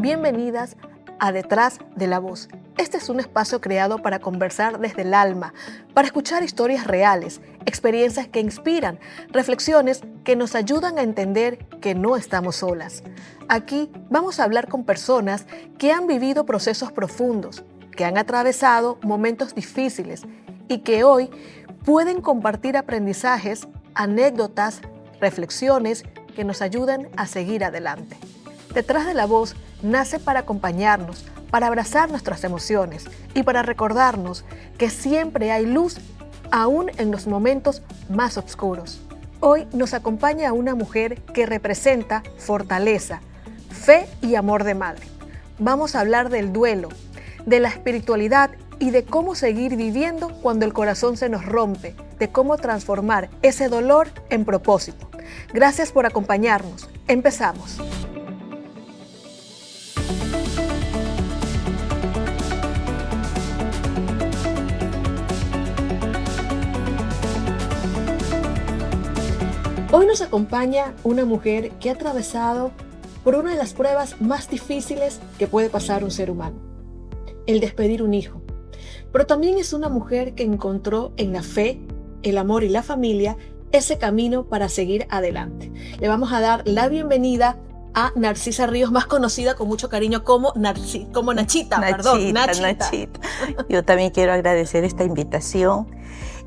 Bienvenidas a Detrás de la Voz. Este es un espacio creado para conversar desde el alma, para escuchar historias reales, experiencias que inspiran, reflexiones que nos ayudan a entender que no estamos solas. Aquí vamos a hablar con personas que han vivido procesos profundos, que han atravesado momentos difíciles y que hoy pueden compartir aprendizajes, anécdotas, reflexiones que nos ayudan a seguir adelante. Detrás de la Voz nace para acompañarnos, para abrazar nuestras emociones y para recordarnos que siempre hay luz aún en los momentos más oscuros. Hoy nos acompaña una mujer que representa fortaleza, fe y amor de madre. Vamos a hablar del duelo, de la espiritualidad y de cómo seguir viviendo cuando el corazón se nos rompe, de cómo transformar ese dolor en propósito. Gracias por acompañarnos. Empezamos. Hoy nos acompaña una mujer que ha atravesado por una de las pruebas más difíciles que puede pasar un ser humano, el despedir un hijo. Pero también es una mujer que encontró en la fe, el amor y la familia ese camino para seguir adelante. Le vamos a dar la bienvenida a Narcisa Ríos, más conocida con mucho cariño como Nachita. Nachita. Yo también quiero agradecer esta invitación.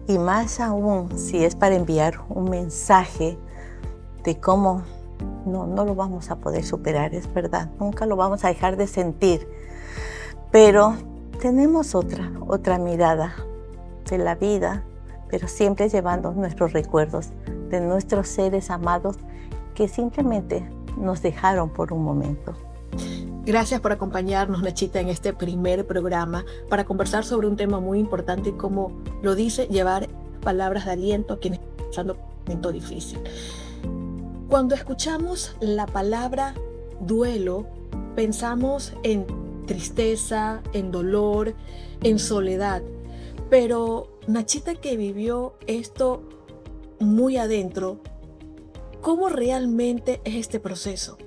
Y más aún, si es para enviar un mensaje de cómo no lo vamos a poder superar, es verdad, nunca lo vamos a dejar de sentir. Pero tenemos otra mirada de la vida, pero siempre llevando nuestros recuerdos de nuestros seres amados que simplemente nos dejaron por un momento. Gracias por acompañarnos, Nachita, en este primer programa para conversar sobre un tema muy importante y, como lo dice, llevar palabras de aliento a quienes están pasando por un momento difícil. Cuando escuchamos la palabra duelo, pensamos en tristeza, en dolor, en soledad. Pero Nachita, que vivió esto muy adentro, ¿cómo realmente es este proceso?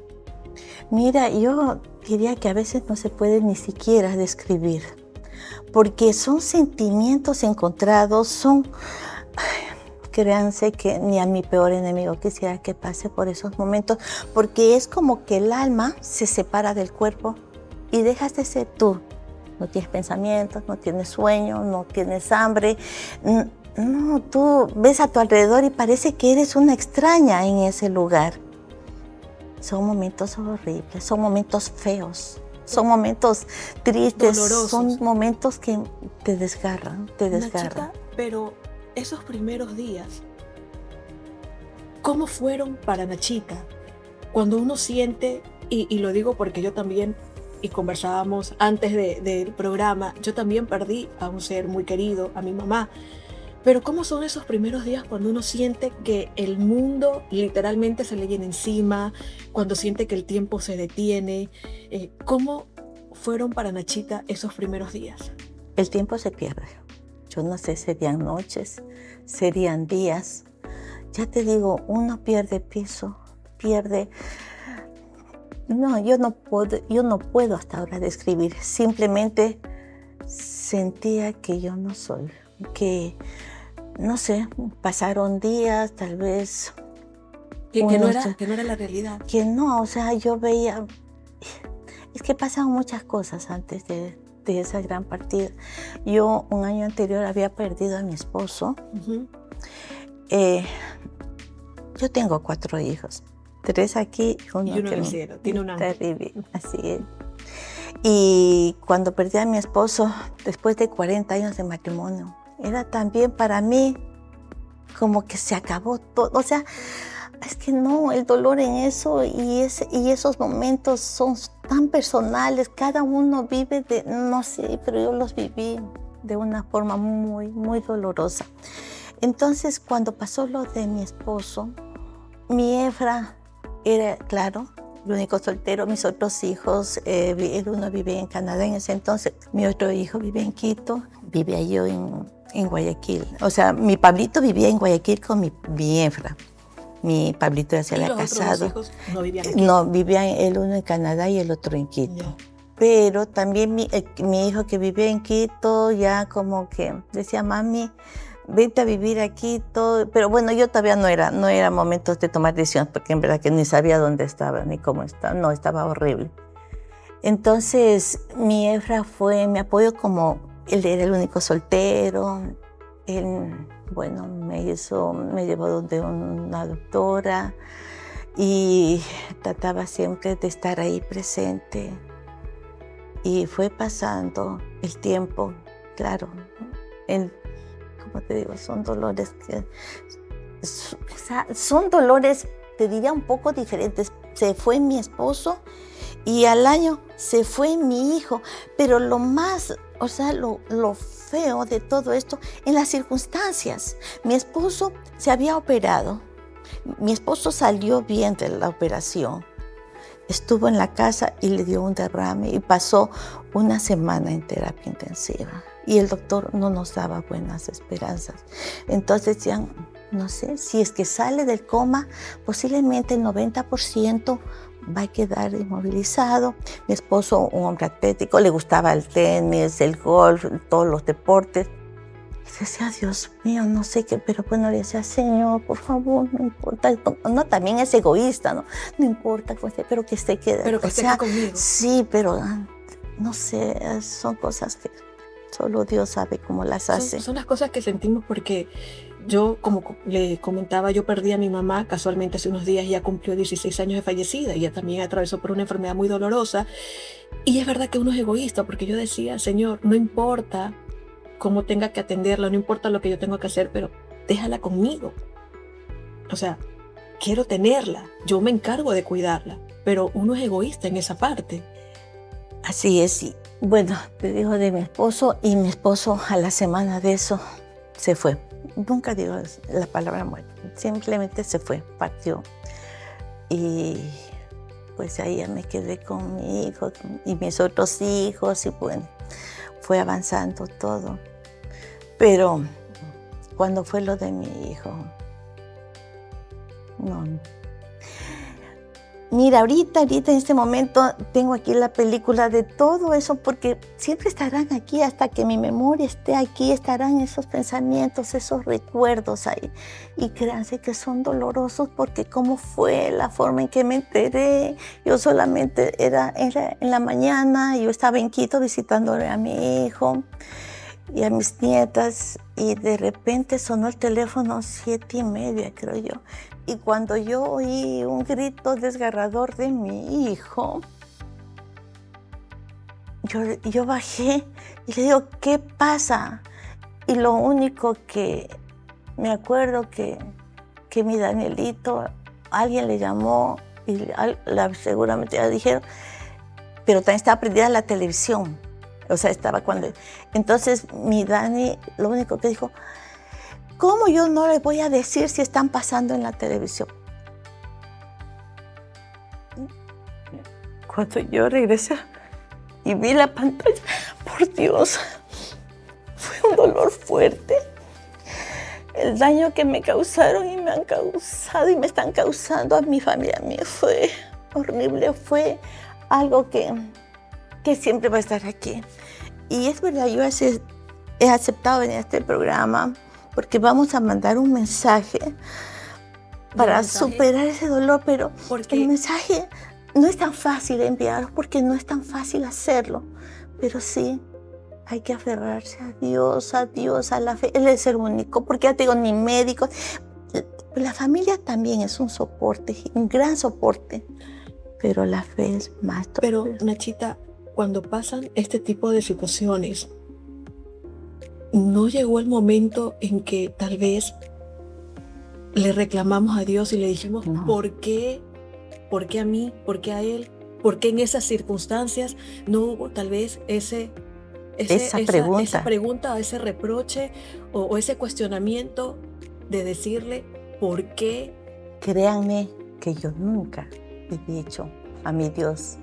Mira, yo diría que a veces no se puede ni siquiera describir, porque son sentimientos encontrados, créanse que ni a mi peor enemigo quisiera que pase por esos momentos, porque es como que el alma se separa del cuerpo y dejas de ser tú. No tienes pensamientos, no tienes sueño, no tienes hambre. No, tú ves a tu alrededor y parece que eres una extraña en ese lugar. Son momentos horribles, son momentos feos, son momentos tristes, dolorosos. Son momentos que te desgarran. Nachita, pero esos primeros días, ¿cómo fueron para Nachita? Cuando uno siente, y lo digo porque yo también, y conversábamos antes del programa, yo también perdí a un ser muy querido, a mi mamá. Pero ¿cómo son esos primeros días cuando uno siente que el mundo literalmente se le viene encima, cuando siente que el tiempo se detiene? ¿Cómo fueron para Nachita esos primeros días? El tiempo se pierde. Yo no sé, serían noches, serían días. Ya te digo, uno pierde piso, pierde... No, yo no puedo hasta ahora describir. Simplemente sentía que yo no soy, que... No sé, pasaron días, tal vez... Que no era la realidad. Que no, o sea, yo veía... Es que pasaron muchas cosas antes de esa gran partida. Yo un año anterior había perdido a mi esposo. Uh-huh. Yo tengo 4 hijos, 3 aquí y uno en el cielo. Tiene un ángel. Terrible, así es. Y cuando perdí a mi esposo, después de 40 años de matrimonio, era también para mí como que se acabó todo. O sea, es que no, el dolor en eso y esos momentos son tan personales. Cada uno vive no sé, pero yo los viví de una forma muy, muy dolorosa. Entonces, cuando pasó lo de mi esposo, mi Efra era, claro, el único soltero. Mis otros hijos, el uno vive en Canadá en ese entonces, mi otro hijo vive en Quito, vivía yo en Guayaquil. O sea, mi Pablito vivía en Guayaquil con mi Efra. Mi Pablito ya se había casado. ¿Los otros 2 hijos no vivían aquí? No, vivían el uno en Canadá y el otro en Quito. Ya. Pero también mi hijo que vivía en Quito ya como que decía, mami, vente a vivir a Quito. Pero bueno, yo todavía no era momentos de tomar decisiones, porque en verdad que ni sabía dónde estaba ni cómo estaba. No, estaba horrible. Entonces mi Efra me apoyó como él era el único soltero. Él, bueno, me llevó donde una doctora y trataba siempre de estar ahí presente. Y fue pasando el tiempo, claro. Como te digo, son dolores son dolores, te diría, un poco diferentes. Se fue mi esposo y al año se fue mi hijo, pero lo más, lo feo de todo esto, en las circunstancias. Mi esposo se había operado, mi esposo salió bien de la operación, estuvo en la casa y le dio un derrame y pasó una semana en terapia intensiva. Y el doctor no nos daba buenas esperanzas. Entonces decían, no sé, si es que sale del coma, posiblemente el 90% va a quedar inmovilizado. Mi esposo, un hombre atlético, le gustaba el tenis, el golf, todos los deportes. Y decía, Dios mío, no sé qué, pero bueno, le decía, Señor, por favor, no importa. No, también es egoísta, ¿no? No importa, pero que se quede. Pero que esté aquí conmigo. Sí, pero no sé, son cosas que solo Dios sabe cómo las hace. Son las cosas que sentimos porque yo, como le comentaba, yo perdí a mi mamá casualmente hace unos días. Ya cumplió 16 años de fallecida. Ella también atravesó por una enfermedad muy dolorosa. Y es verdad que uno es egoísta, porque yo decía, Señor, no importa cómo tenga que atenderla, no importa lo que yo tengo que hacer, pero déjala conmigo. O sea, quiero tenerla, yo me encargo de cuidarla, pero uno es egoísta en esa parte. Así es, sí. Bueno, te digo de mi esposo, y mi esposo a la semana de eso se fue. Nunca digo la palabra muerte, simplemente se fue, partió. Y pues ahí ya me quedé con mi hijo y mis otros hijos y bueno, fue avanzando todo. Pero cuando fue lo de mi hijo, no. Mira, ahorita en este momento tengo aquí la película de todo eso, porque siempre estarán aquí, hasta que mi memoria esté aquí, estarán esos pensamientos, esos recuerdos ahí. Y créanse que son dolorosos, porque cómo fue la forma en que me enteré. Yo solamente era en la mañana, yo estaba en Quito visitándole a mi hijo y a mis nietas, y de repente sonó el teléfono 7:30, creo yo. Y cuando yo oí un grito desgarrador de mi hijo, yo bajé y le digo, ¿qué pasa? Y lo único que me acuerdo que mi Danielito, alguien le llamó y seguramente ya dijeron, pero también estaba prendida la televisión. O sea, estaba cuando... Entonces mi Dani, lo único que dijo, ¿cómo yo no les voy a decir si están pasando en la televisión? Cuando yo regresé y vi la pantalla, por Dios, fue un dolor fuerte. El daño que me causaron y me han causado y me están causando a mi familia, a mí fue horrible, fue algo que siempre va a estar aquí. Y es verdad, yo he aceptado venir a este programa porque vamos a mandar un mensaje para superar ese dolor, pero el mensaje no es tan fácil de enviarlo, porque no es tan fácil hacerlo, pero sí hay que aferrarse a Dios, a la fe. Él es el único, porque ya te digo, ni médicos. La familia también es un soporte, un gran soporte, pero la fe es más. Pero, Nachita, cuando pasan este tipo de situaciones, ¿no llegó el momento en que tal vez le reclamamos a Dios y le dijimos, no, ¿por qué? ¿Por qué a mí? ¿Por qué a él? ¿Por qué en esas circunstancias no hubo tal vez esa pregunta, ese reproche o ese cuestionamiento de decirle por qué? Créanme que yo nunca he dicho a mi Dios,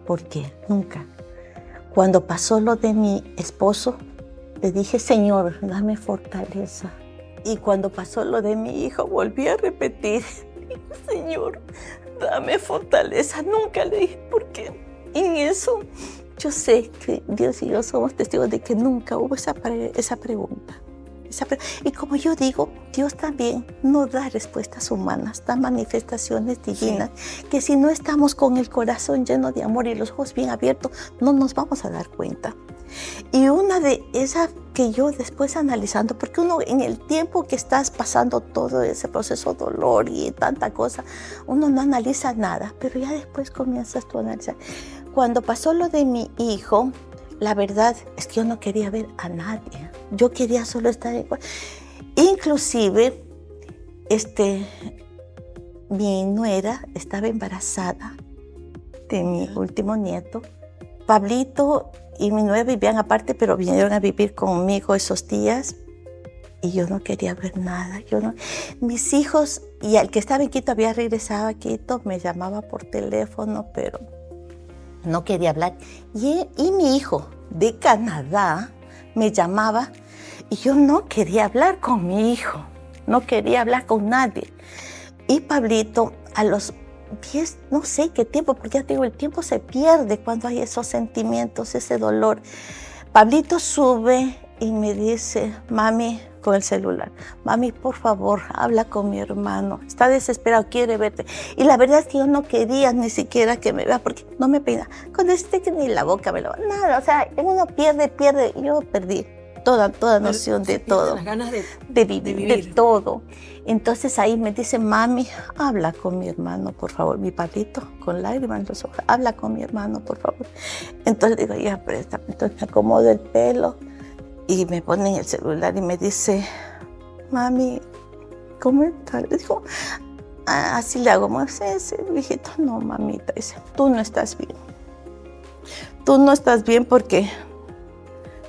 ¿por qué? Nunca. Cuando pasó lo de mi esposo, le dije, Señor, dame fortaleza. Y cuando pasó lo de mi hijo, volví a repetir, Señor, dame fortaleza. Nunca le dije porque en eso yo sé que Dios y yo somos testigos de que nunca hubo esa pregunta. Y como yo digo, Dios también no da respuestas humanas, da manifestaciones divinas, que si no estamos con el corazón lleno de amor y los ojos bien abiertos, no nos vamos a dar cuenta. Y una de esas que yo después analizando, porque uno en el tiempo que estás pasando todo ese proceso de dolor y tanta cosa, uno no analiza nada, pero ya después comienzas tú a analizar. Cuando pasó lo de mi hijo, la verdad es que yo no quería ver a nadie. Yo quería solo estar igual. Inclusive, mi nuera estaba embarazada de mi último nieto. Pablito y mi nuera vivían aparte, pero vinieron a vivir conmigo esos días. Y yo no quería ver nada. Mis hijos, y el que estaba en Quito había regresado a Quito, me llamaba por teléfono, pero no quería hablar. Y mi hijo de Canadá me llamaba y yo no quería hablar con mi hijo, no quería hablar con nadie. Y Pablito, a los 10, no sé qué tiempo, porque ya te digo, el tiempo se pierde cuando hay esos sentimientos, ese dolor. Pablito sube y me dice, mami, con el celular, mami, por favor, habla con mi hermano, está desesperado, quiere verte. Y la verdad es que yo no quería ni siquiera que me vea, porque no me peina. Cuando que ni la boca me lo va, nada, o sea, uno pierde, y yo perdí toda noción de todo. Las ganas de vivir, de todo. Entonces ahí me dice, mami, habla con mi hermano, por favor. Mi Pablito, con lágrimas en los ojos, habla con mi hermano, por favor. Entonces digo, ya, préstame. Entonces me acomodo el pelo y me ponen el celular y me dice, mami, ¿cómo estás? Le digo, así le hago, sí, hijito, no, mamita, dice, tú no estás bien. Tú no estás bien porque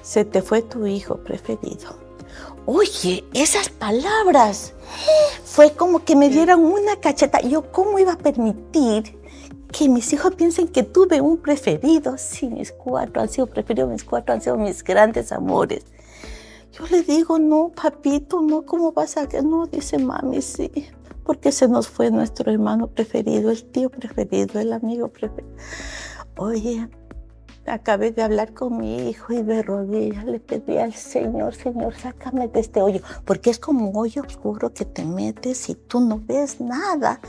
se te fue tu hijo preferido. Oye, esas palabras fue como que me dieran una cacheta. Yo, ¿cómo iba a permitir que mis hijos piensen que tuve un preferido? Sí, mis 4 han sido preferidos, mis 4 han sido mis grandes amores. Yo le digo, no, papito, no, ¿cómo vas a...? No, dice mami, sí, porque se nos fue nuestro hermano preferido, el tío preferido, el amigo preferido. Oye, acabé de hablar con mi hijo y de rodillas le pedí al Señor, Señor, sácame de este hoyo, porque es como un hoyo oscuro que te metes y tú no ves nada.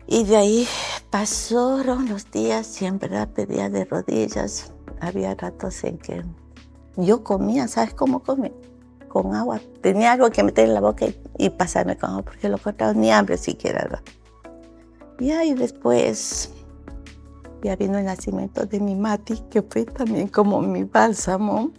Y de ahí pasaron los días y en verdad pedía de rodillas. Había ratos en que yo comía, ¿sabes cómo comía? Con agua. Tenía algo que meter en la boca y pasarme con agua, porque lo cortaba ni hambre siquiera, ¿no? Y ahí después ya vino el nacimiento de mi Mati, que fue también como mi bálsamo.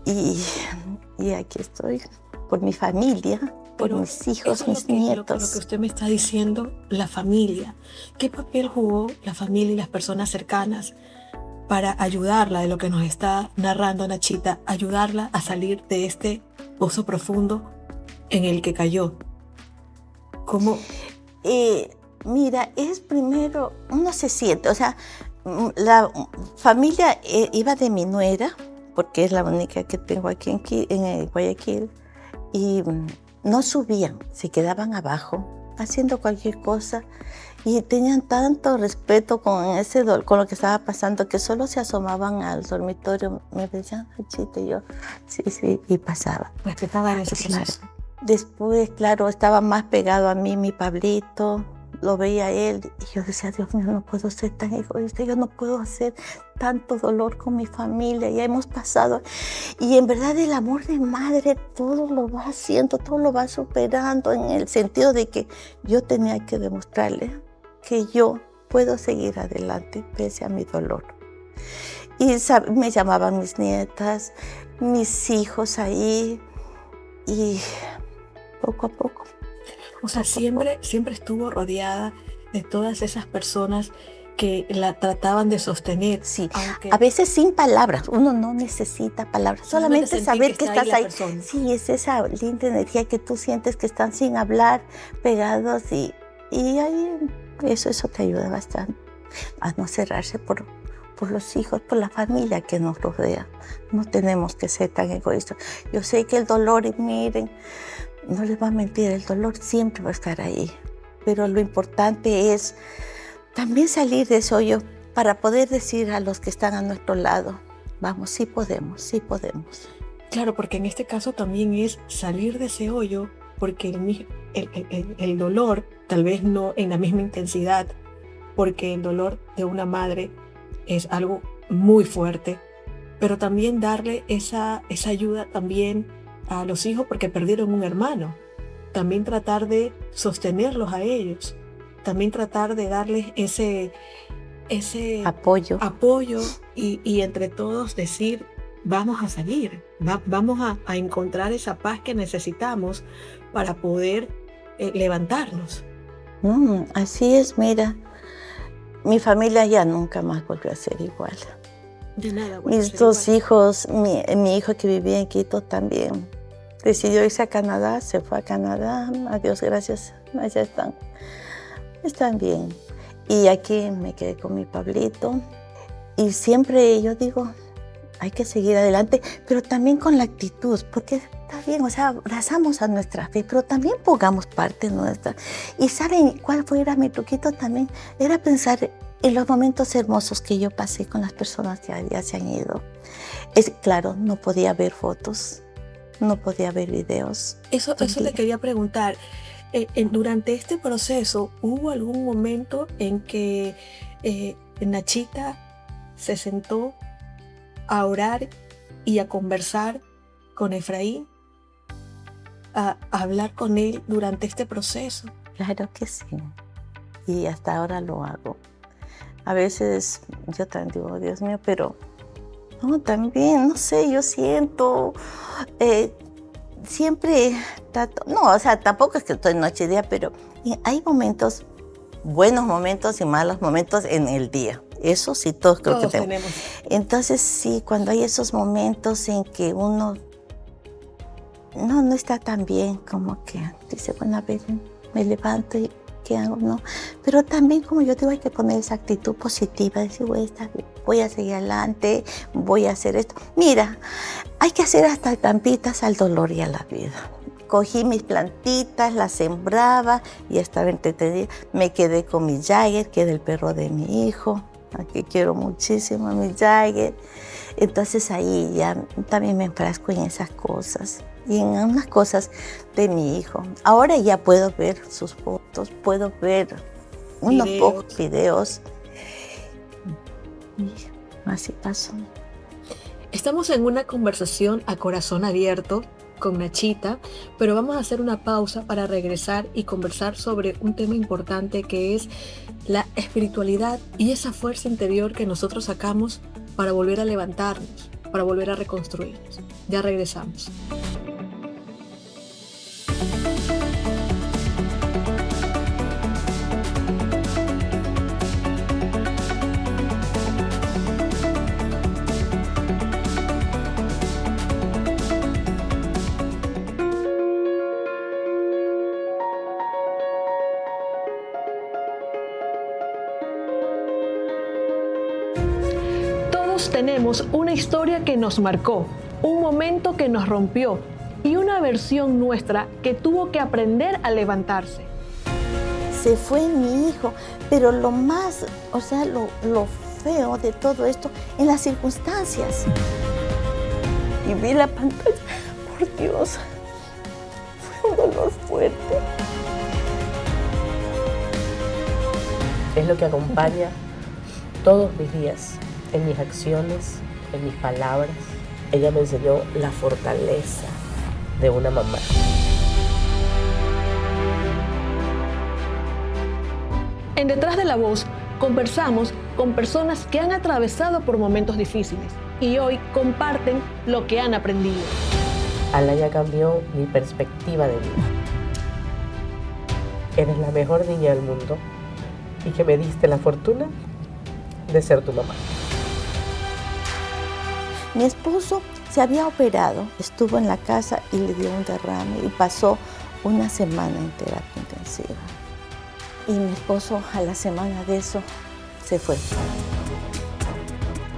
Y aquí estoy, por mi familia, por mis hijos, mis nietos. Lo que usted me está diciendo, la familia. ¿Qué papel jugó la familia y las personas cercanas para ayudarla, de lo que nos está narrando Nachita, ayudarla a salir de este pozo profundo en el que cayó? ¿Cómo? Mira, es primero, uno se siente, o sea, la familia iba de mi nuera, porque es la única que tengo aquí en Guayaquil, y no subían, se quedaban abajo haciendo cualquier cosa y tenían tanto respeto con con lo que estaba pasando que solo se asomaban al dormitorio, me decían, Nachita, y yo, sí, y pasaba. Respetaban ese proceso. Después, claro, estaba más pegado a mí mi Pablito, lo veía a él y yo decía, Dios mío, no puedo ser tan egoísta, yo no puedo hacer tanto dolor con mi familia, ya hemos pasado. Y en verdad el amor de madre todo lo va haciendo, todo lo va superando, en el sentido de que yo tenía que demostrarle que yo puedo seguir adelante pese a mi dolor. Y me llamaban mis nietas, mis hijos ahí, y poco a poco. O sea, siempre estuvo rodeada de todas esas personas que la trataban de sostener. Sí, a veces sin palabras, uno no necesita palabras, solamente saber que estás ahí. Sí, es esa linda energía que tú sientes que están sin hablar, pegados, y ahí eso te ayuda bastante a no cerrarse por los hijos, por la familia que nos rodea. No tenemos que ser tan egoístas. Yo sé que el dolor, y miren, no les va a mentir, el dolor siempre va a estar ahí. Pero lo importante es también salir de ese hoyo para poder decir a los que están a nuestro lado, vamos, sí podemos, sí podemos. Claro, porque en este caso también es salir de ese hoyo, porque el dolor, tal vez no en la misma intensidad, porque el dolor de una madre es algo muy fuerte, pero también darle esa ayuda también a los hijos porque perdieron un hermano. También tratar de sostenerlos a ellos, también tratar de darles ese Apoyo. y entre todos decir, vamos a salir, vamos a encontrar esa paz que necesitamos para poder levantarnos. Así es, mira, mi familia ya nunca más volvió a ser igual. De nada. Mis dos hijos, mi hijo que vivía en Quito también decidió irse a Canadá, se fue a Canadá, a Dios gracias, allá están bien. Y aquí me quedé con mi Pablito y siempre yo digo, hay que seguir adelante, pero también con la actitud, porque está bien, o sea, abrazamos a nuestra fe, pero también pongamos parte nuestra. Y ¿saben cuál fuera mi truquito también? Era pensar en los momentos hermosos que yo pasé con las personas que ya se han ido. Claro, no podía ver fotos, no podía ver videos. Eso le quería preguntar. Durante este proceso, ¿hubo algún momento en que Nachita se sentó a orar y a conversar con Efraín, a hablar con él durante este proceso? Claro que sí, y hasta ahora lo hago. A veces yo también digo, Dios mío, pero no, también, no sé, yo siento, siempre trato, no, o sea, tampoco es que estoy noche y día, pero hay momentos, buenos momentos y malos momentos en el día. Eso sí, todos creo que tenemos. Entonces sí, cuando hay esos momentos en que uno no está tan bien, como que dice, bueno, a ver, me levanto y ¿qué hago? No. Pero también, como yo digo, hay que poner esa actitud positiva, decir, voy a seguir adelante, voy a hacer esto. Mira, hay que hacer hasta trampitas al dolor y a la vida. Cogí mis plantitas, las sembraba y estaba entretenida. Me quedé con mi Jagger, que era el perro de mi hijo, a que quiero muchísimo a mi Jagger. Entonces ahí ya también me enfrasco en esas cosas y en unas cosas de mi hijo. Ahora ya puedo ver sus fotos, puedo ver unos pocos videos. Y así pasó. Estamos en una conversación a corazón abierto con Nachita, pero vamos a hacer una pausa para regresar y conversar sobre un tema importante que es la espiritualidad y esa fuerza interior que nosotros sacamos para volver a levantarnos, para volver a reconstruirnos. Ya regresamos. Tenemos una historia que nos marcó, un momento que nos rompió y una versión nuestra que tuvo que aprender a levantarse. Se fue mi hijo, pero lo más, o sea, lo feo de todo esto, en las circunstancias. Y vi la pantalla, por Dios, fue un dolor fuerte. Es lo que acompaña todos mis días. En mis acciones, en mis palabras, ella me enseñó la fortaleza de una mamá. En Detrás de la Voz conversamos con personas que han atravesado por momentos difíciles y hoy comparten lo que han aprendido. Alaya cambió mi perspectiva de vida. Eres la mejor niña del mundo y que me diste la fortuna de ser tu mamá. Mi esposo se había operado, estuvo en la casa y le dio un derrame y pasó una semana en terapia intensiva. Y mi esposo a la semana de eso se fue.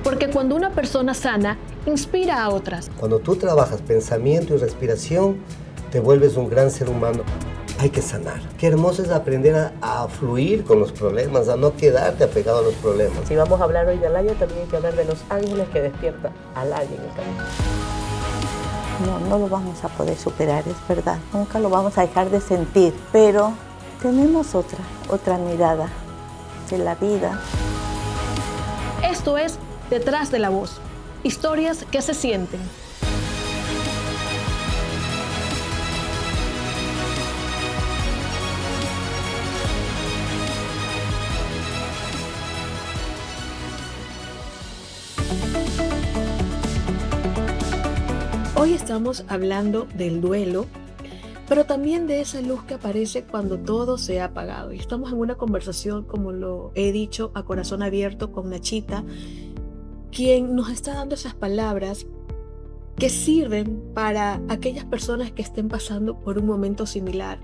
Porque cuando una persona sana, inspira a otras. Cuando tú trabajas pensamiento y respiración, te vuelves un gran ser humano. Hay que sanar. Qué hermoso es aprender a fluir con los problemas, a no quedarte apegado a los problemas. Si vamos a hablar hoy del año, también hay que hablar de los ángeles que despiertan al año en el camino. No lo vamos a poder superar, es verdad. Nunca lo vamos a dejar de sentir, pero tenemos otra mirada de la vida. Esto es Detrás de la Voz. Historias que se sienten. Hoy estamos hablando del duelo, pero también de esa luz que aparece cuando todo se ha apagado. Y estamos en una conversación, como lo he dicho, a corazón abierto con Nachita, quien nos está dando esas palabras que sirven para aquellas personas que estén pasando por un momento similar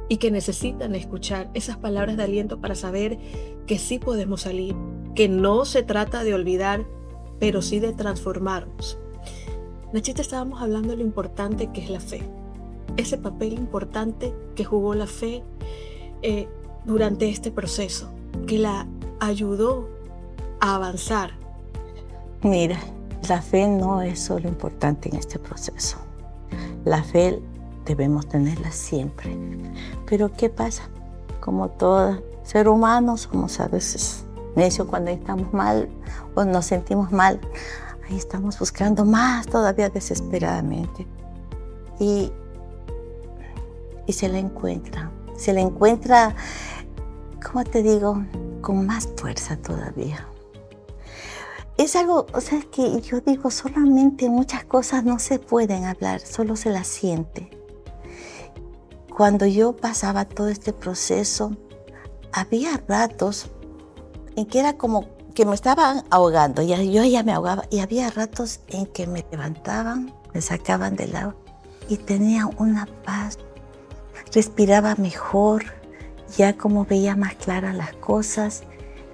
y que necesitan escuchar esas palabras de aliento para saber que sí podemos salir, que no se trata de olvidar, pero sí de transformarnos. Nachita, estábamos hablando de lo importante que es la fe, ese papel importante que jugó la fe durante este proceso, que la ayudó a avanzar. Mira, la fe no es solo importante en este proceso. La fe debemos tenerla siempre. Pero ¿qué pasa? Como todo ser humano somos a veces necios cuando estamos mal o nos sentimos mal. Ahí estamos buscando más todavía desesperadamente. Y se la encuentra. Se la encuentra, ¿cómo te digo? Con más fuerza todavía. Es algo, o sea, que yo digo, solamente muchas cosas no se pueden hablar, solo se las siente. Cuando yo pasaba todo este proceso, había ratos en que era como que me estaban ahogando, yo ya me ahogaba, y había ratos en que me levantaban, me sacaban del agua y tenía una paz, respiraba mejor, ya como veía más claras las cosas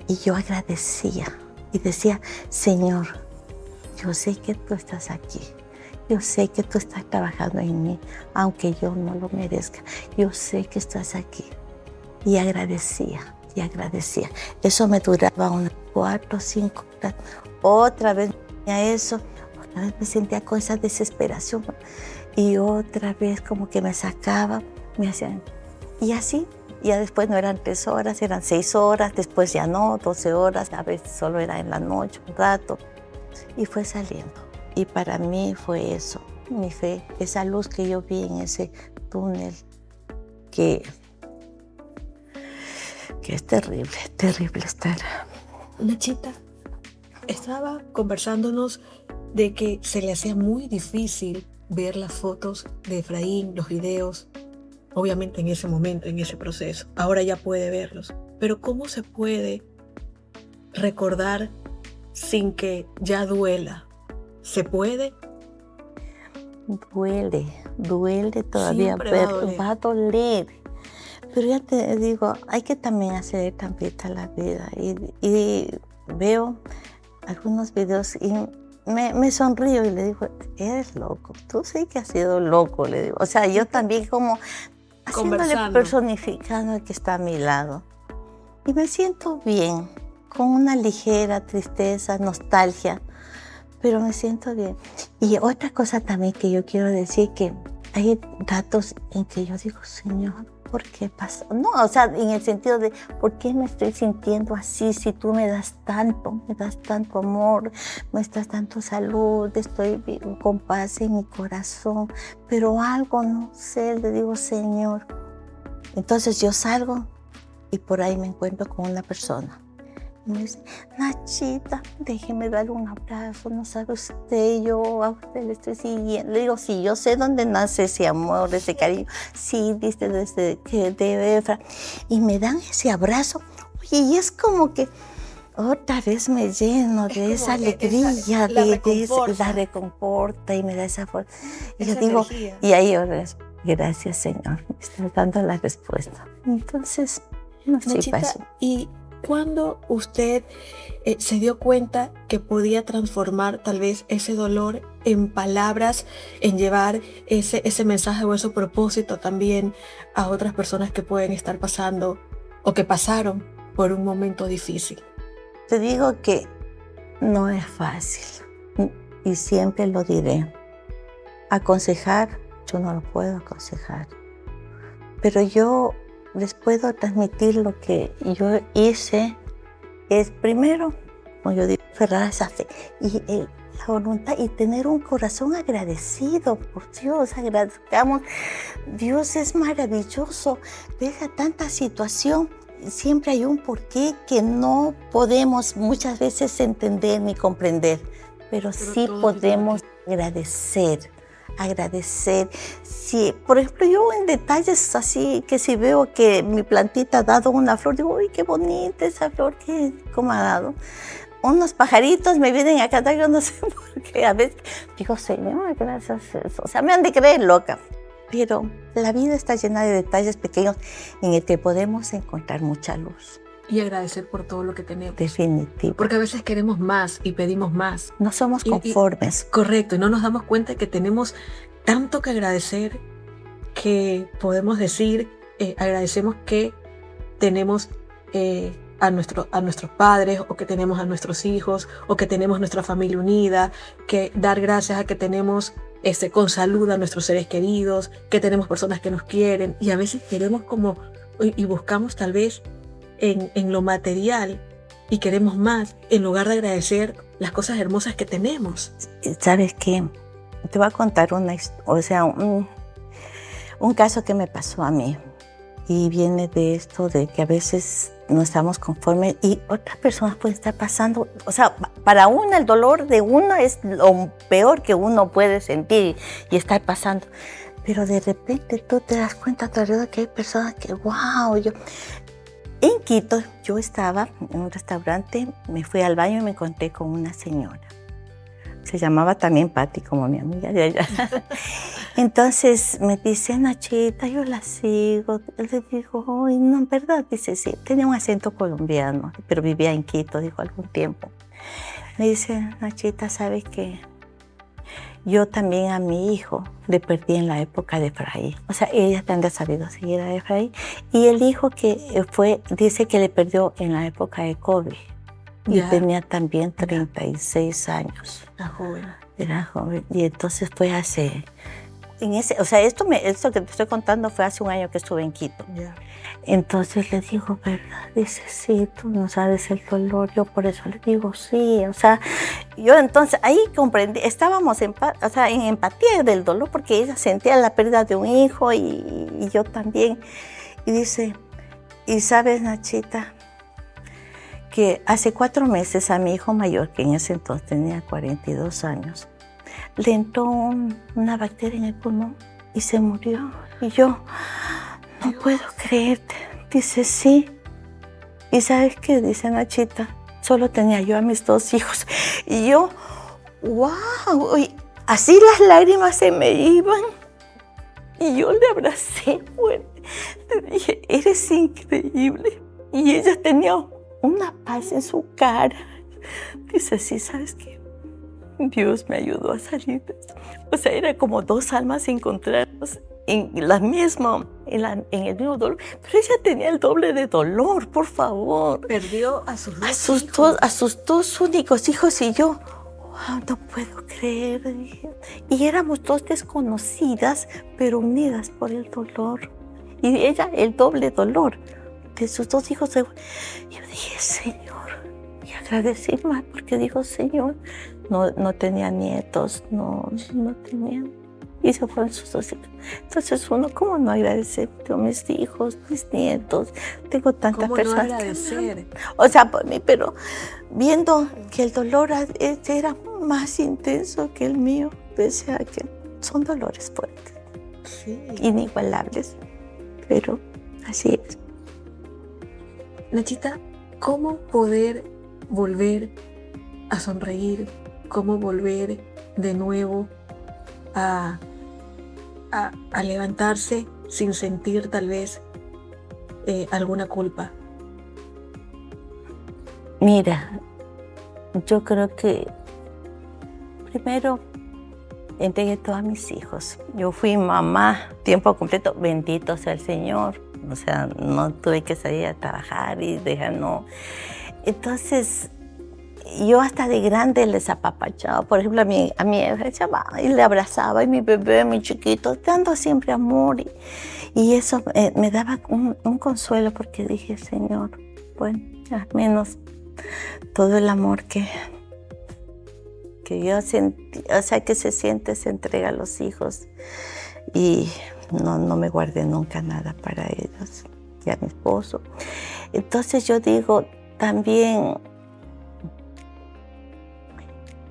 y yo agradecía y decía, Señor, yo sé que tú estás aquí, yo sé que tú estás trabajando en mí, aunque yo no lo merezca, yo sé que estás aquí, y agradecía. Y agradecía. Eso me duraba unas 4 o 5 horas. Otra vez tenía eso, otra vez me sentía con esa desesperación. Y otra vez como que me sacaba, me hacían. Y así, ya después no eran 3 horas, eran 6 horas, después ya no, 12 horas, a veces solo era en la noche, un rato. Y fue saliendo. Y para mí fue eso, mi fe, esa luz que yo vi en ese túnel que es terrible estar. Nachita estaba conversándonos de que se le hacía muy difícil ver las fotos de Efraín, los videos, obviamente en ese momento, en ese proceso. Ahora ya puede verlos. Pero ¿cómo se puede recordar sin que ya duela? ¿Se puede? Duele todavía, pero va a doler. Pero ya te digo, hay que también hacer tantita la vida. Y veo algunos videos y me sonrío y le digo, eres loco, tú sí que has sido loco, le digo. O sea, yo también como haciéndole, personificando el que está a mi lado. Y me siento bien, con una ligera tristeza, nostalgia, pero me siento bien. Y otra cosa también que yo quiero decir, que hay ratos en que yo digo, Señor, ¿por qué pasó? No, o sea, en el sentido de, ¿por qué me estoy sintiendo así si tú me das tanto amor, me das tanto salud, estoy con paz en mi corazón? Pero algo, no sé, le digo, Señor. Entonces yo salgo y por ahí me encuentro con una persona. Y me dice, Nachita, déjeme darle un abrazo, no sabe usted, yo a usted le estoy siguiendo. Le digo, sí, yo sé dónde nace ese amor, ese cariño. Sí, dice desde que de Efra. Y me dan ese abrazo. Oye, y es como que otra vez me lleno de esa alegría, la reconforta y me da esa fuerza. Y yo digo, energía. Y ahí yo, gracias Señor, me estás dando la respuesta. Entonces, no sé, Nachita, pasó. Y ¿Cuándo usted se dio cuenta que podía transformar tal vez ese dolor en palabras, en llevar ese mensaje o ese propósito también a otras personas que pueden estar pasando o que pasaron por un momento difícil? Te digo que no es fácil y siempre lo diré. Aconsejar, yo no lo puedo aconsejar, pero yo les puedo transmitir lo que yo hice. Es primero, como yo digo, aferrar a esa fe y la voluntad y tener un corazón agradecido por Dios. Agradezcamos, Dios es maravilloso. Pese a tanta situación, siempre hay un porqué que no podemos muchas veces entender ni comprender, pero sí podemos agradecer. Sí, por ejemplo, yo en detalles así, que si veo que mi plantita ha dado una flor, digo, uy, qué bonita esa flor, cómo ha dado. Unos pajaritos me vienen a cantar, yo no sé por qué, a veces digo, Señor, gracias a eso. O sea, me han de creer loca. Pero la vida está llena de detalles pequeños en el que podemos encontrar mucha luz. Y agradecer por todo lo que tenemos. Definitivo. Porque a veces queremos más y pedimos más. No somos conformes. Correcto, y no nos damos cuenta que tenemos tanto que agradecer que podemos decir, agradecemos que tenemos a nuestros padres, o que tenemos a nuestros hijos, o que tenemos nuestra familia unida, que dar gracias a que tenemos con salud a nuestros seres queridos, que tenemos personas que nos quieren, y a veces queremos y buscamos tal vez en lo material y queremos más en lugar de agradecer las cosas hermosas que tenemos. ¿Sabes qué? Te voy a contar un caso que me pasó a mí y viene de esto de que a veces no estamos conformes y otras personas pueden estar pasando. O sea, para uno el dolor de uno es lo peor que uno puede sentir y estar pasando. Pero de repente tú te das cuenta a tu alrededor que hay personas que, wow, En Quito, yo estaba en un restaurante, me fui al baño y me encontré con una señora. Se llamaba también Patti, como mi amiga de allá. Entonces me dice, Nachita, yo la sigo. Le digo, ay, no, en verdad, dice, sí. Tenía un acento colombiano, pero vivía en Quito, dijo, algún tiempo. Me dice, Nachita, ¿sabes qué? Yo también a mi hijo le perdí en la época de Efraín. O sea, ella también ha sabido seguir a Efraín. Y el hijo que dice que le perdió en la época de COVID. Y tenía también 36 años. Era joven. Era joven. Y entonces fue esto que te estoy contando fue hace un año que estuve en Quito. Entonces le digo, ¿verdad? Dice, sí, tú no sabes el dolor. Yo por eso le digo, sí. O sea, yo entonces ahí comprendí, estábamos en empatía del dolor porque ella sentía la pérdida de un hijo y yo también. Y dice, ¿y sabes, Nachita? Que hace 4 meses a mi hijo mayor, que en ese entonces tenía 42 años, le entró una bacteria en el pulmón y se murió. Y yo, no puedo creerte. Dice, sí. ¿Y sabes qué? Dice Nachita, solo tenía yo a mis 2 hijos. Y yo, wow, y así las lágrimas se me iban. Y yo le abracé fuerte. Le dije, eres increíble. Y ella tenía una paz en su cara. Dice, sí, ¿sabes qué? Dios me ayudó a salir de eso. O sea, era como 2 almas encontrarnos en el mismo dolor. Pero ella tenía el doble de dolor, por favor. Perdió a sus 2 hijos. A sus 2 únicos hijos y yo, wow, no puedo creer. Y éramos 2 desconocidas, pero unidas por el dolor. Y ella, el doble dolor de sus 2 hijos. Yo dije, Señor, y agradecí más porque dijo, Señor, no tenía nietos, no tenía. Y se fueron sus 2 hijos. Entonces uno, ¿cómo no agradecer? Tengo mis hijos, mis nietos, tengo tantas personas. ¿Cómo no agradecer? O sea, por mí, pero viendo que el dolor era más intenso que el mío, decía que son dolores fuertes, Sí. inigualables, pero así es. Nachita, ¿cómo poder volver a sonreír? ¿Cómo volver de nuevo a levantarse sin sentir tal vez alguna culpa? Mira, yo creo que primero entregué todo a mis hijos. Yo fui mamá tiempo completo, bendito sea el Señor. O sea, no tuve que salir a trabajar y dejar, no. Entonces, yo hasta de grande les apapachaba. Por ejemplo, a mi hija y le abrazaba, y mi bebé, mi chiquito, dando siempre amor. Y eso me daba un consuelo, porque dije, Señor, bueno, al menos todo el amor que yo sentí, o sea, que se siente, se entrega a los hijos. Y no me guardé nunca nada para ellos y a mi esposo. Entonces yo digo, también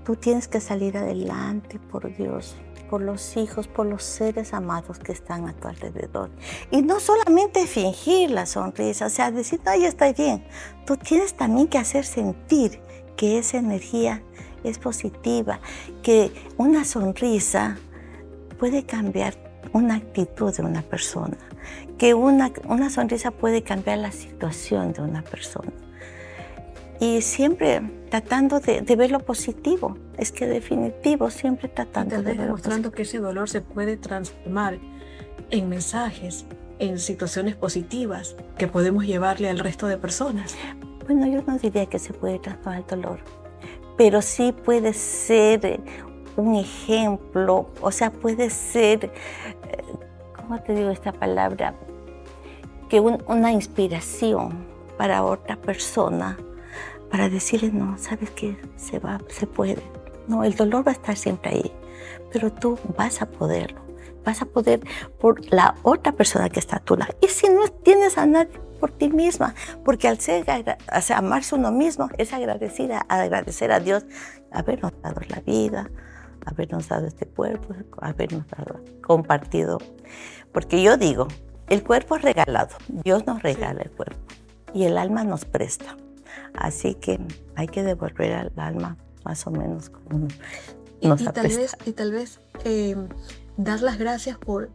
tú tienes que salir adelante por Dios, por los hijos, por los seres amados que están a tu alrededor. Y no solamente fingir la sonrisa, o sea, decir, no, ya estoy bien. Tú tienes también que hacer sentir que esa energía es positiva, que una sonrisa puede cambiar una actitud de una persona, que una sonrisa puede cambiar la situación de una persona. Y siempre tratando de ver lo positivo, es que definitivo, siempre tratando de ver lo positivo. Mostrando que ese dolor se puede transformar en mensajes, en situaciones positivas que podemos llevarle al resto de personas. Bueno, yo no diría que se puede transformar el dolor, pero sí puede ser un ejemplo, o sea, puede ser, ¿cómo te digo esta palabra? Que una inspiración para otra persona, para decirle, no, ¿sabes qué? Se puede. No, el dolor va a estar siempre ahí, pero tú vas a poderlo. Vas a poder por la otra persona que está a tu lado. Y si no tienes a nadie, por ti misma, porque al ser, o sea, amarse uno mismo es agradecer a Dios habernos dado la vida, habernos dado este cuerpo, habernos compartido. Porque yo digo, el cuerpo es regalado, Dios nos regala el cuerpo y el alma nos presta. Así que hay que devolver al alma más o menos como nos ha prestado. Y tal vez dar las gracias por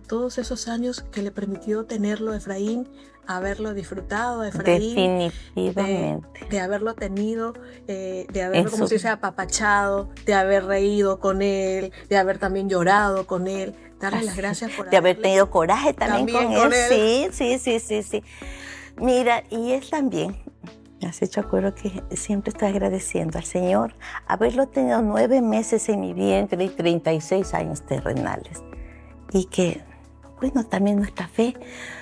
todos esos años que le permitió tenerlo Efraín, haberlo disfrutado, Efraín. Definitivamente. De haberlo tenido, de haberlo, como se dice, apapachado, de haber reído con él, de haber también llorado con él. Darle las gracias por de haber tenido coraje también con él. Sí. Mira, y él también, me has hecho acuerdo que siempre estoy agradeciendo al Señor haberlo tenido 9 meses en mi vientre y 36 años terrenales. Y que, bueno, también nuestra fe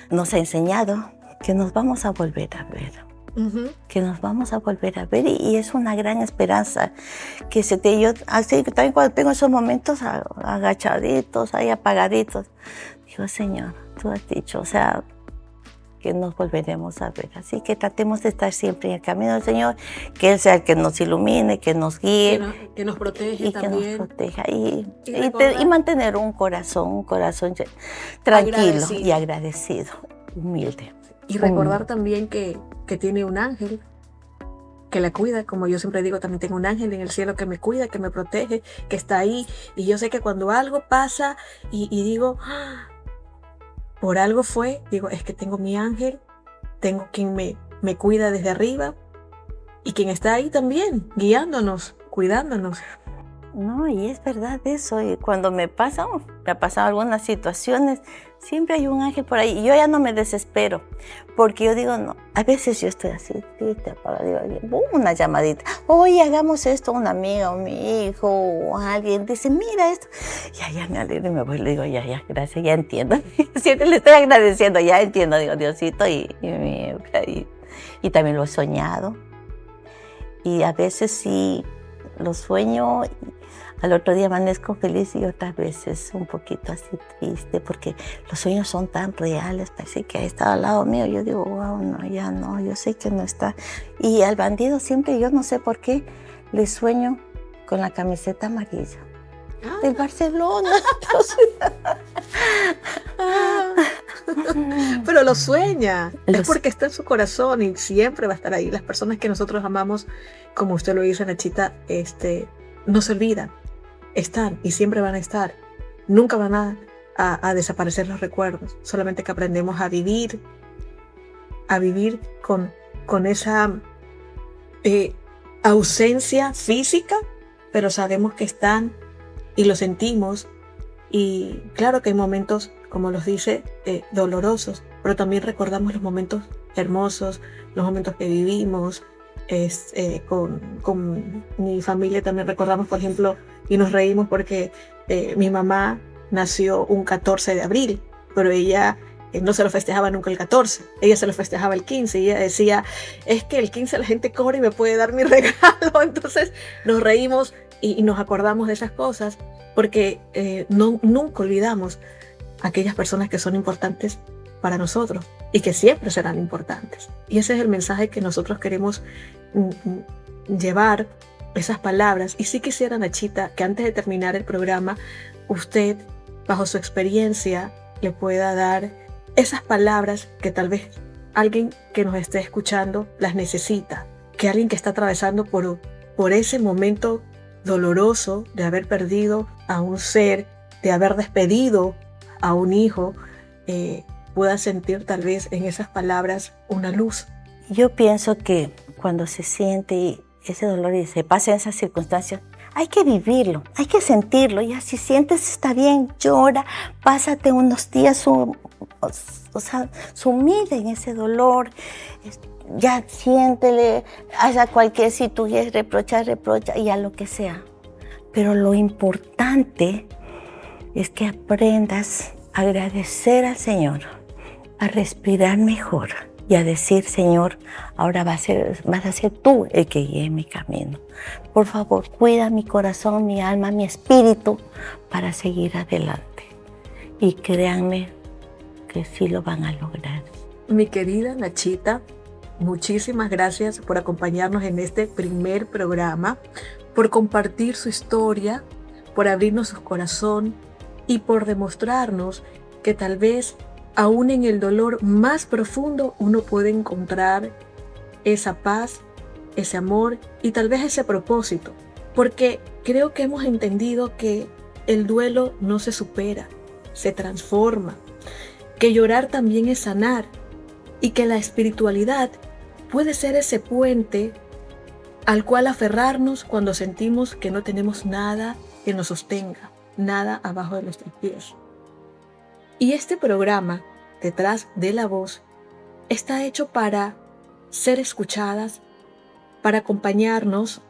nos ha enseñado que nos vamos a volver a ver. Uh-huh. Que nos vamos a volver a ver y es una gran esperanza que yo así también cuando tengo esos momentos agachaditos, ahí apagaditos, digo, Señor, tú has dicho, o sea, que nos volveremos a ver. Así que tratemos de estar siempre en el camino del Señor, que Él sea el que nos ilumine, que nos guíe. Que nos protege y también. Que nos proteja. Y mantener un corazón tranquilo y agradecido, humilde. Y recordar también que tiene un ángel que la cuida, como yo siempre digo, también tengo un ángel en el cielo que me cuida, que me protege, que está ahí. Y yo sé que cuando algo pasa y digo, por algo fue, digo, es que tengo mi ángel, tengo quien me cuida desde arriba y quien está ahí también, guiándonos, cuidándonos. No, y es verdad eso. Y cuando me ha pasado algunas situaciones, siempre hay un ángel por ahí. Y yo ya no me desespero, porque yo digo, no, a veces yo estoy así, triste, apagada, digo, una llamadita. Oye, hagamos esto, una amiga o mi hijo o alguien dice, mira esto. Ya me alegro y me voy, le digo, ya, gracias, ya entiendo. Siempre le estoy agradeciendo, ya entiendo, digo, Diosito, y también lo he soñado. Y a veces sí lo sueño. Al otro día amanezco feliz y otras veces un poquito así triste porque los sueños son tan reales, parece que ha estado al lado mío. Yo digo, wow, no, ya no, yo sé que no está. Y al bandido siempre, yo no sé por qué, le sueño con la camiseta amarilla del Barcelona. Pero lo sueña, es porque está en su corazón y siempre va a estar ahí. Las personas que nosotros amamos, como usted lo dice, Nachita, no se olvidan. Están y siempre van a estar. Nunca van a desaparecer los recuerdos. Solamente que aprendemos a vivir con esa ausencia física, pero sabemos que están y lo sentimos. Y claro que hay momentos, como los dice, dolorosos, pero también recordamos los momentos hermosos, los momentos que vivimos. Con mi familia también recordamos, por ejemplo, y nos reímos porque mi mamá nació un 14 de abril, pero ella no se lo festejaba nunca el 14, ella se lo festejaba el 15, y ella decía, es que el 15 la gente cobra y me puede dar mi regalo. Entonces nos reímos y nos acordamos de esas cosas, porque nunca olvidamos a aquellas personas que son importantes para nosotros y que siempre serán importantes. Y ese es el mensaje que nosotros queremos llevar, esas palabras. Y sí quisiera, Nachita, que antes de terminar el programa, usted, bajo su experiencia, le pueda dar esas palabras que tal vez alguien que nos esté escuchando las necesita, que alguien que está atravesando por ese momento doloroso de haber perdido a un ser, de haber despedido a un hijo, pueda sentir tal vez en esas palabras una luz. Yo pienso que cuando se siente ese dolor y se pasa en esas circunstancias, hay que vivirlo, hay que sentirlo. Ya si sientes está bien, llora, pásate unos días sumida en ese dolor. Ya siéntele, haya cualquier si tú quieres reprocha y a lo que sea. Pero lo importante es que aprendas a agradecer al Señor, a respirar mejor y a decir, Señor, ahora vas a ser tú el que guíe mi camino. Por favor, cuida mi corazón, mi alma, mi espíritu para seguir adelante. Y créanme que sí lo van a lograr. Mi querida Nachita, muchísimas gracias por acompañarnos en este primer programa, por compartir su historia, por abrirnos su corazón y por demostrarnos que tal vez aún en el dolor más profundo uno puede encontrar esa paz, ese amor y tal vez ese propósito. Porque creo que hemos entendido que el duelo no se supera, se transforma, que llorar también es sanar y que la espiritualidad puede ser ese puente al cual aferrarnos cuando sentimos que no tenemos nada que nos sostenga, nada abajo de nuestros pies. Y este programa, Detrás de la Voz, está hecho para ser escuchadas, para acompañarnos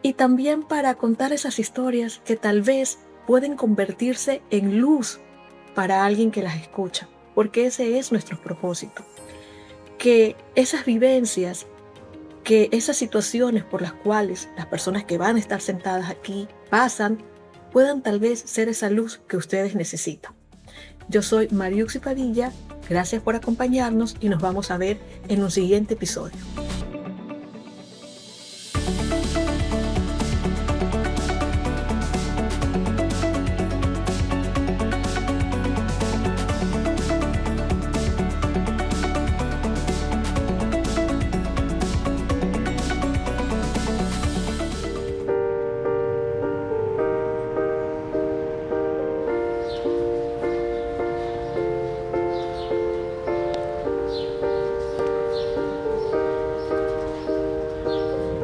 y también para contar esas historias que tal vez pueden convertirse en luz para alguien que las escucha, porque ese es nuestro propósito. Que esas vivencias, que esas situaciones por las cuales las personas que van a estar sentadas aquí pasan, puedan tal vez ser esa luz que ustedes necesitan. Yo soy Mariuxi Padilla, gracias por acompañarnos y nos vamos a ver en un siguiente episodio.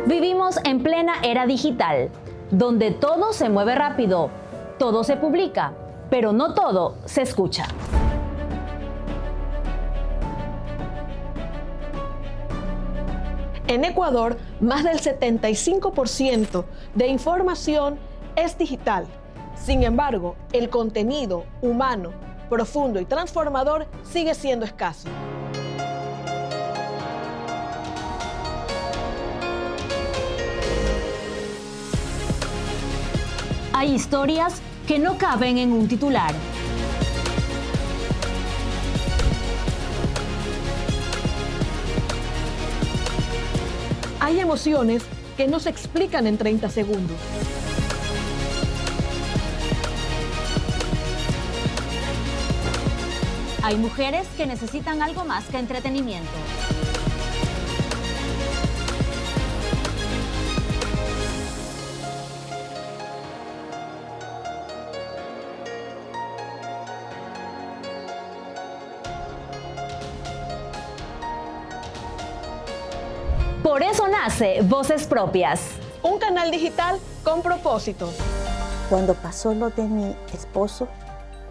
Vivimos en plena era digital, donde todo se mueve rápido, todo se publica, pero no todo se escucha. En Ecuador, más del 75% de información es digital. Sin embargo, el contenido humano, profundo y transformador sigue siendo escaso. Hay historias que no caben en un titular. Hay emociones que no se explican en 30 segundos. Hay mujeres que necesitan algo más que entretenimiento. Por Por eso nace Voces Propias. Un canal digital con propósito. Cuando pasó lo de mi esposo,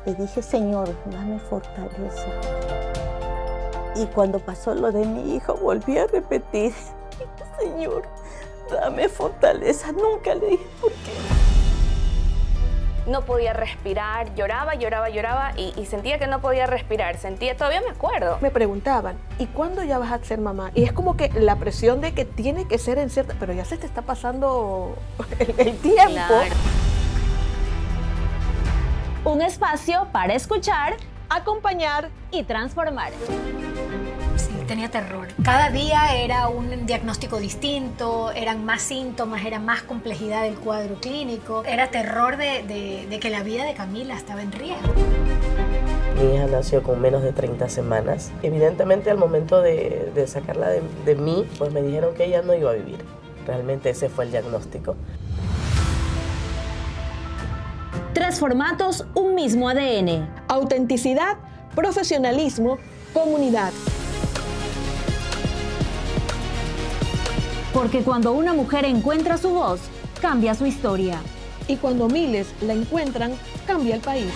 le dije, Señor, dame fortaleza. Y cuando pasó lo de mi hijo, volví a repetir, Señor, dame fortaleza. Nunca le dije por qué. No podía respirar, lloraba y sentía que no podía respirar. Todavía me acuerdo. Me preguntaban, ¿y cuándo ya vas a ser mamá? Y es como que la presión de que tiene que ser en cierta... Pero ya se te está pasando el tiempo. Claro. Un espacio para escuchar, Acompañar. y transformar. Sí, tenía terror. Cada día era un diagnóstico distinto, eran más síntomas, era más complejidad del cuadro clínico. Era terror de que la vida de Camila estaba en riesgo. Mi hija nació con menos de 30 semanas. Evidentemente, al momento de sacarla de mí, pues me dijeron que ella no iba a vivir. Realmente ese fue el diagnóstico. 3 formatos, un mismo ADN. Autenticidad, profesionalismo, comunidad. Porque cuando una mujer encuentra su voz, cambia su historia. Y cuando miles la encuentran, cambia el país.